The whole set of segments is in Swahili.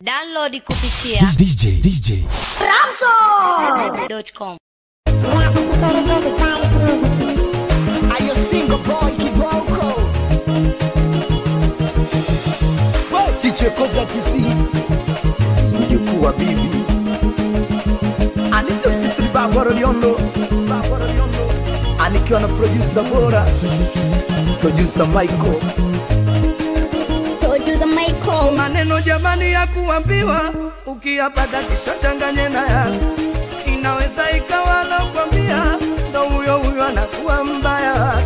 Download kupitia DJ Ramso.com. Are you single boy kiboko? Tiche Kobra TC mjukuu wa bibi Anita msisuri Babaro Liondo anikiwa na producer bora Producer Michael Maneno jamani ya kuambiwa ukiyapata kisha changanye na yako, inaweza ikawa na kuambia ndo huyo anakuwa mbaya.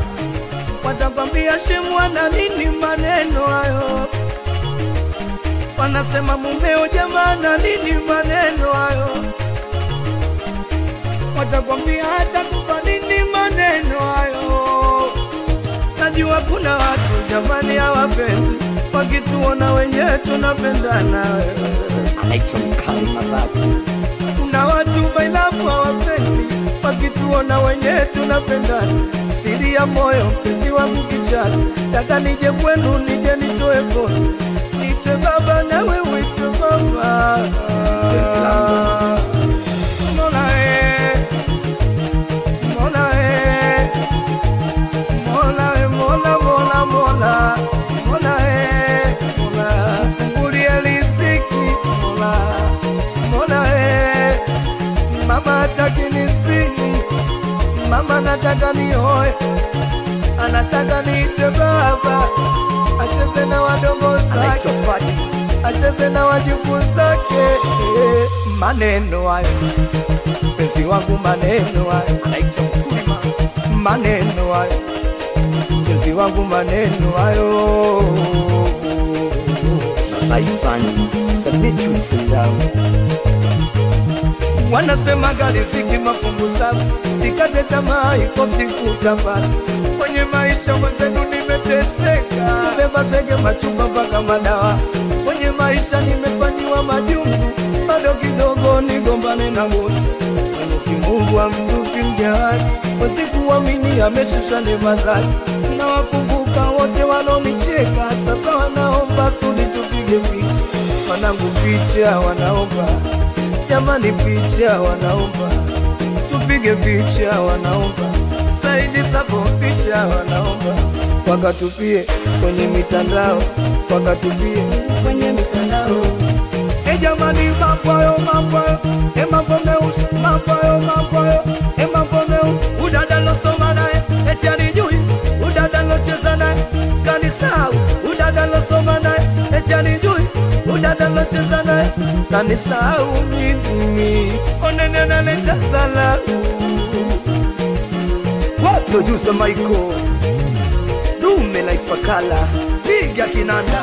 Watakwambia shimwa na nini maneno hayo, wanasema mumeo jamana nini maneno hayo, watakwambia hata kufa nini maneno hayo. Najua kuna watu jamani hawapendi wakituona wenyewe tunapendana. anaitwa Mkali Mabati. Kuna watu bailafu hawapendi wakituona wenyewe tunapendana. Siri ya moyo mpenzi wangu kichani, taka nije kwenu nije nitoe posi, nite baba na wewe uite mama. Mama hataki nisini, mama nataka nioe, anataka niite baba, acheze na wadogo zake, acheze na wajukuu zake. Maneno hayo mpenzi wangu, maneno hayo anaitwa Mkulima, maneno hayo mpenzi wangu, maneno hayo Baba Ivani Sabitu Sindau. Wanasema gari ziki mafungu sabu, sikate tamaa iko siku utapata. Kwenye maisha mwenzenu nimeteseka, kubeba zege machupa mpaka madawa. Kwenye maisha nimefanyiwa majungu, bado kidogo nigombane na bosi. Mwenyezi Mungu amtupi mjahari, wasikuamini ameshusha neema zake. Na wakumbuka wote walonicheka, sasa wanaomba sudi tupige picha. Wanangu picha wanaomba, jamani picha wanaomba, tupige picha wanaomba, Saidi Sabo picha wanaomba, wakatupie kwenye mitandao, wakatupie kwenye mitandao. Jamani mambo hayo, mambo meusi, mambo hayo, mambo meusi. Udada losoma naye eti anijui, udada locheza naye kanisau, udada losoma naye eti anijui, udada locheza naye kanisau. Mimi onene naleta salamu What producer Michael Dume Laifakala piga kinanda.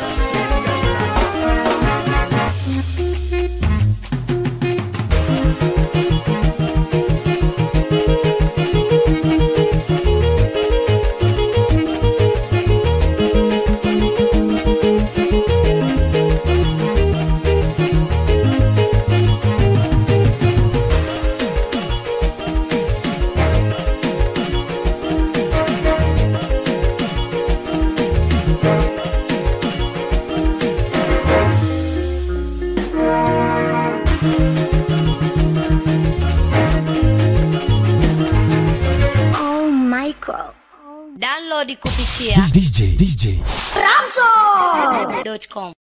Download kupitia DJ Ramso.com.